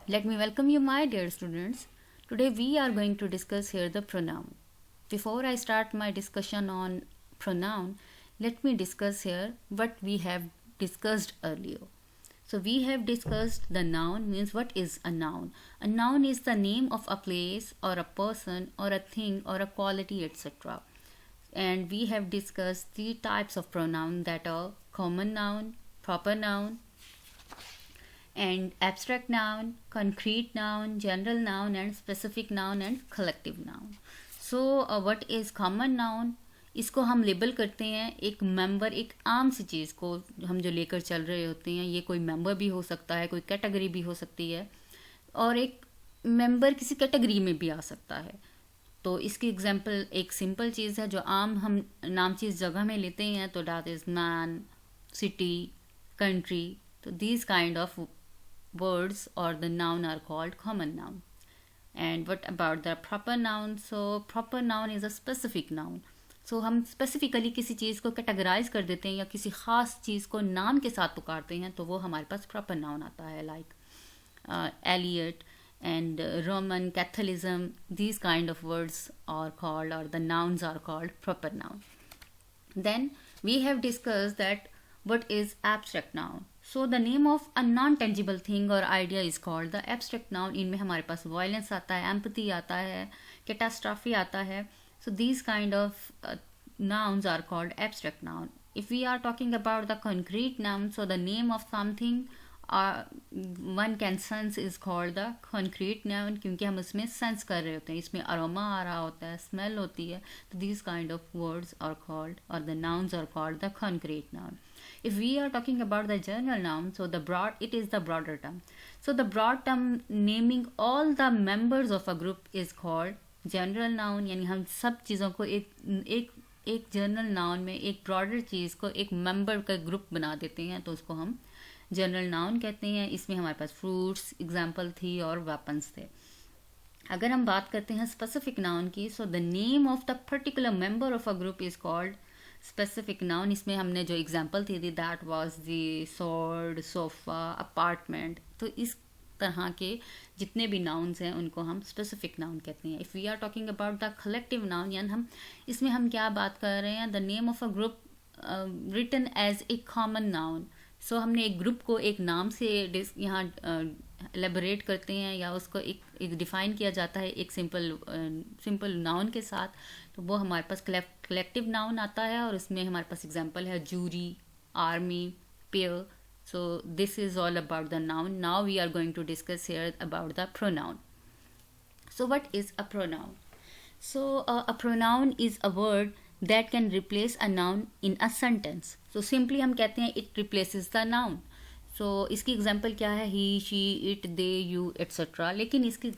Let me welcome you, my dear students. Today we are going to discuss here the pronoun. Before I start my discussion on pronoun, let me discuss here what we have discussed earlier. So we have discussed the noun means what is a noun. A noun is the name of a place or a person or a thing or a quality, etc. And we have discussed three types of pronoun that are common noun, proper noun, and abstract noun, concrete noun, general noun, and specific noun and collective noun. So what is common noun? इसको हम label करते हैं एक member, एक आम सी चीज़ को हम जो लेकर चल रहे होते हैं. ये कोई मेंबर भी हो सकता है, कोई कैटेगरी भी हो सकती है, और एक मेंबर किसी कैटेगरी में भी आ सकता है. तो इसकी एग्जांपल एक सिंपल चीज़ है जो आम हम नाम चीज़ जगह में लेते हैं, तो that is man, city, country. तो these kind of words or the noun are called common noun. And what about the proper noun? So proper noun is a specific noun. So हम स्पेसिफिकली किसी चीज़ को categorise कर देते हैं या किसी ख़ास चीज़ को नाम के साथ पुकारते हैं, तो वो हमारे पास प्रॉपर नाउन आता है. Like Eliot and Roman Catholicism, these kind of words are called, or the nouns are called proper noun. Then we have discussed that what is abstract noun. So the name of a non-tangible thing or idea is called the abstract noun. इनमें हमारे पास violence आता है, empathy आता है, catastrophe आता है. So these kind of nouns are called abstract noun. If we are talking about the concrete noun, so the name of something one can sense is called the concrete noun, क्योंकि हम उसमें sense कर रहे होते हैं, इसमें aroma आ रहा होता है, smell होती है. तो these kind of words are called, or the nouns are called the concrete noun. If we are talking about the general noun, so it is the broader term. So the broad term naming all the members of a group is called general noun. यानी हम सब चीज़ों को एक general noun में एक broader चीज़ को एक मेंबर का ग्रुप बना देते हैं, तो उसको हम जनरल नाउन कहते हैं. इसमें हमारे पास फ्रूट्स एग्जाम्पल थी और वेपन्स थे. अगर हम बात करते हैं स्पेसिफिक नाउन की, so the name of the particular member of a group is called specific noun. इसमें हमने जो एग्जांपल थी that was the sword, sofa, apartment. तो इस तरह के जितने भी नाउन्स हैं उनको हम स्पेसिफिक नाउन कहते हैं. If we are talking about the collective noun, यानी हम इसमें हम क्या बात कर रहे हैं, the name of a group written as a common noun. So हमने एक ग्रुप को एक नाम से यहाँ एलेबोरेट करते हैं या उसको एक डिफ़ाइन किया जाता है एक सिंपल नाउन के साथ, तो वो हमारे पास कलेक्टिव नाउन आता है. और उसमें हमारे पास एग्जांपल है jury, army, pair. So this is all about the noun. Now we are going to discuss here about the pronoun. So what is a pronoun? So a pronoun is a word that can replace a noun in a sentence. So simply हम कहते हैं it replaces the noun. So इसकी example क्या है? he, she, it, they, you, etc. लेकिन इसकी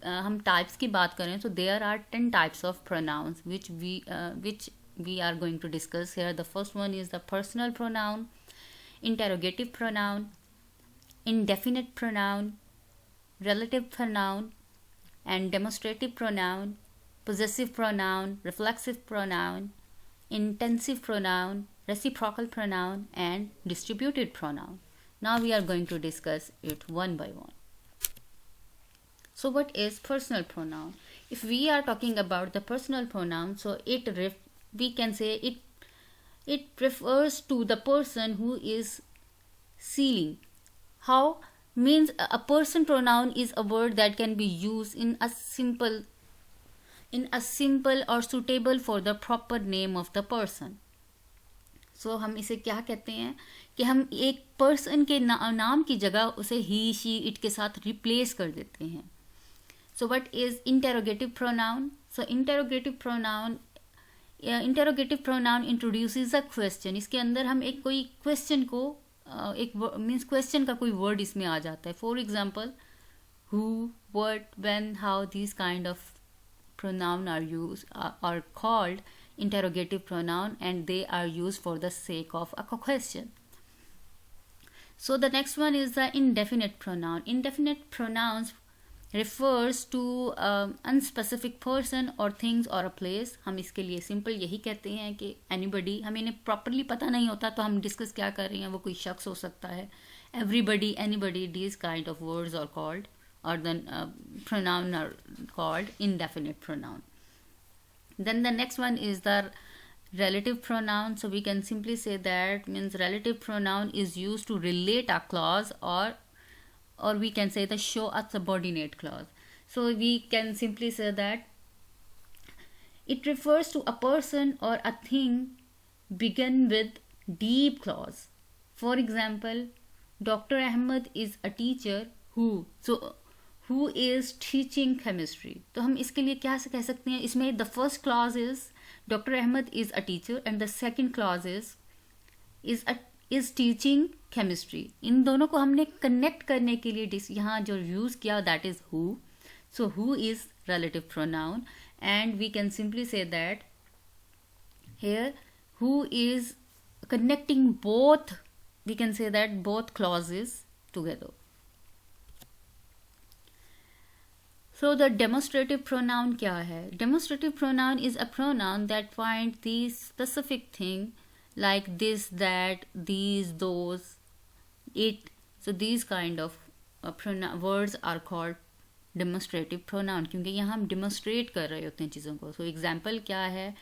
हम types की बात करें तो there are 10 types of pronouns which we are going to discuss here. The first one is the personal pronoun, interrogative pronoun, indefinite pronoun, relative pronoun, and demonstrative pronoun, possessive pronoun, reflexive pronoun, intensive pronoun, reciprocal pronoun, and distributed pronoun. Now we are going to discuss it one by one. So what is personal pronoun? If we are talking about the personal pronoun, so we can say it refers to the person who is sealing. How? Means a person pronoun is a word that can be used in a simple or suitable for the proper name of the person. So हम इसे क्या कहते हैं कि हम एक person के नाम की जगह उसे he, she, it के साथ replace कर देते हैं. So what is interrogative pronoun? So interrogative pronoun introduces a question. इसके अंदर हम एक कोई question को means question का कोई word इसमें आ जाता है. For example, who, what, when, how, these kind of pronoun are called interrogative pronoun, and they are used for the sake of a question. So the next one is the indefinite pronoun. Indefinite pronouns refers to unspecific person or things or a place. हम इसके लिए simple यही कहते हैं कि anybody. हमें इन्हें properly पता नहीं होता तो हम डिस्कस क्या कर रहे हैं, वो कोई शख्स हो सकता है, everybody, anybody. These kind of words are called or the pronoun are called indefinite pronoun. Then the next one is the relative pronoun. So we can simply say that means relative pronoun is used to relate a clause, or we can say the show a subordinate clause. So we can simply say that it refers to a person or a thing begin with deep clause. For example, Dr. Ahmed is a teacher who is teaching chemistry. तो हम इसके लिए क्या कह सकते हैं, इसमें the first clause is Dr. Ahmed is a teacher and the second clause is teaching chemistry. इन दोनों को हमने connect करने के लिए यहाँ जो use किया that is who. So who is relative pronoun, and we can simply say that here who is connecting both, we can say that both clauses together. So the demonstrative pronoun क्या है? Demonstrative pronoun is a pronoun that points the specific thing like this, that, these, those, it. So these kind of words are called demonstrative pronoun, क्योंकि यहाँ हम demonstrate कर रहे होते हैं चीज़ों को. So example क्या है?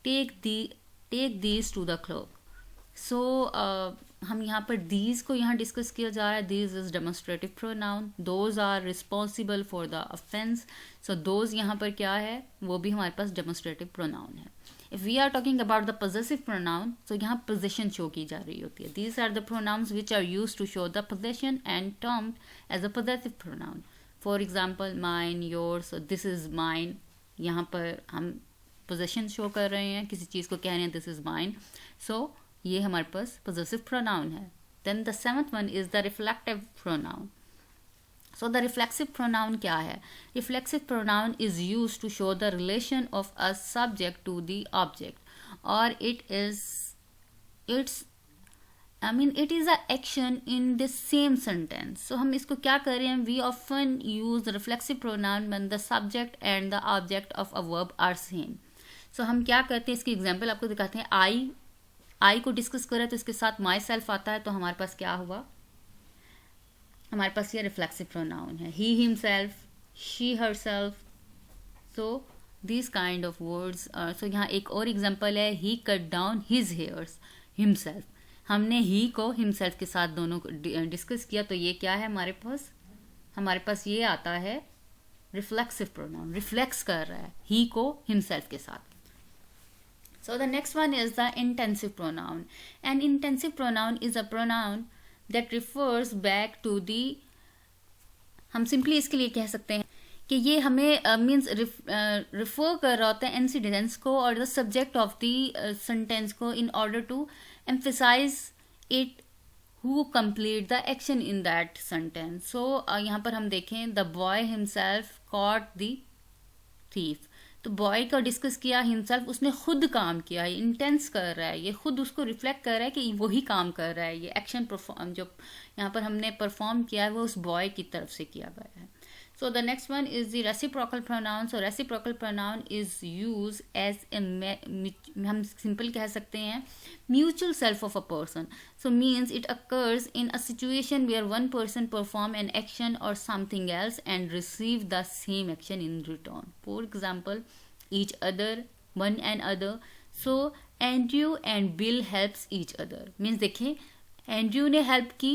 Take these to the clerk. So हम यहाँ पर these को यहाँ डिस्कस किया जा रहा है. These is demonstrative pronoun. Those are responsible for the offense. So those यहाँ पर क्या है, वो भी हमारे पास demonstrative pronoun है. If we are talking about the possessive pronoun, so यहाँ possession show की जा रही होती है. These are the pronouns which are used to show the possession and termed as a possessive pronoun. For example, mine, yours. So this is mine. यहाँ पर हम possession show कर रहे हैं, किसी चीज़ को कह रहे हैं this is mine. So ये हमारे पास possessive pronoun है. Then the seventh one is the reflective pronoun. So the reflexive pronoun क्या है? Reflexive pronoun is used to show the relation of a subject to the object, or it is a action in the same sentence. So हम इसको क्या कर रहे हैं? We often use the reflexive pronoun when the subject and the object of a verb are same. So हम क्या करते हैं, इसकी एग्जाम्पल आपको दिखाते हैं. I को डिस्कस करें तो इसके साथ माई सेल्फ आता है, तो हमारे पास क्या हुआ? हमारे पास ये रिफ्लेक्सिव प्रोनाउन है. He himself, she herself. So this kind of words. So यहाँ एक और एग्जांपल है. He cut down his hairs himself. हमने ही को हिमसेल्फ के साथ दोनों को डिस्कस किया, तो ये क्या है हमारे पास ये आता है रिफ्लेक्सिव प्रोनाउन. रिफ्लेक्स कर रहा है ही को हिमसेल्फ के साथ. So the next one is the intensive pronoun. An intensive pronoun is a pronoun that refers back to the, हम simply इसके लिए कह सकते हैं कि ये हमें means refer कर रहा होता है incidents को और the subject of the sentence को in order to emphasize it who complete the action in that sentence. So यहाँ पर हम देखें the boy himself caught the thief. तो बॉय का डिस्कस किया, हिमसेल्फ उसने खुद काम किया, ये इंटेंस कर रहा है, ये खुद उसको रिफ्लेक्ट कर रहा है कि वही काम कर रहा है. ये एक्शन परफॉर्म जो यहाँ पर हमने परफॉर्म किया है वो उस बॉय की तरफ से किया गया है. So the next one is the reciprocal pronoun. So reciprocal pronoun is use as a, हम सिंपल कह सकते हैं, mutual self of a person. So means it occurs in a situation where one person perform an action और something else and receive the same action in return. For example, each other, one and other. So Andrew and Bill helps each other. Means देखें, Andrew ने help की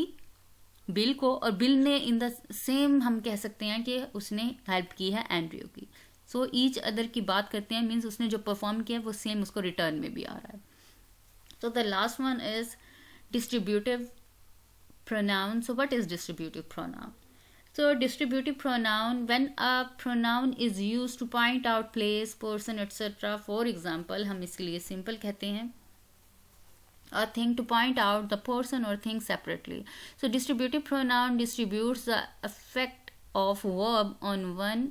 bill को और bill ने in the same, हम कह सकते हैं कि उसने हेल्प की है एंड्रयू की. सो ईच अदर की बात करते हैं, मीन्स उसने जो परफॉर्म किया वो सेम उसको रिटर्न में भी आ रहा है. So the last one is distributive pronoun. So what is distributive pronoun? So distributive pronoun, when a pronoun is used to point out place, person, etc. For example, हम इसके लिए simple कहते हैं a thing to point out the person or thing separately. So distributive pronoun distributes the effect of verb on one,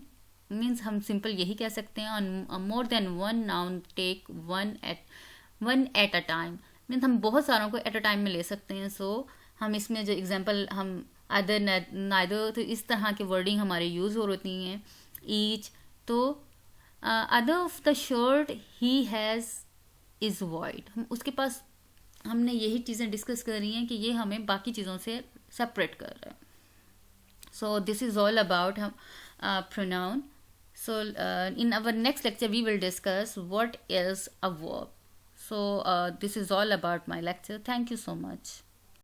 means हम simple यही कह सकते हैं on more than one noun take one at a time. means हम बहुत सारों को at a time में ले सकते हैं. So हम इसमें जो example हम अदर नाइदर, तो इस तरह के वर्डिंग हमारे यूज़ हो होती हैं. ईच, तो other of the shirt he has is void. हम उसके पास हमने यही चीज़ें डिस्कस कर रही हैं कि ये हमें बाकी चीज़ों से सेपरेट कर रहा है. So this is all about pronoun. So in our next lecture we will discuss what is a verb. So this is all about my lecture. Thank you so much.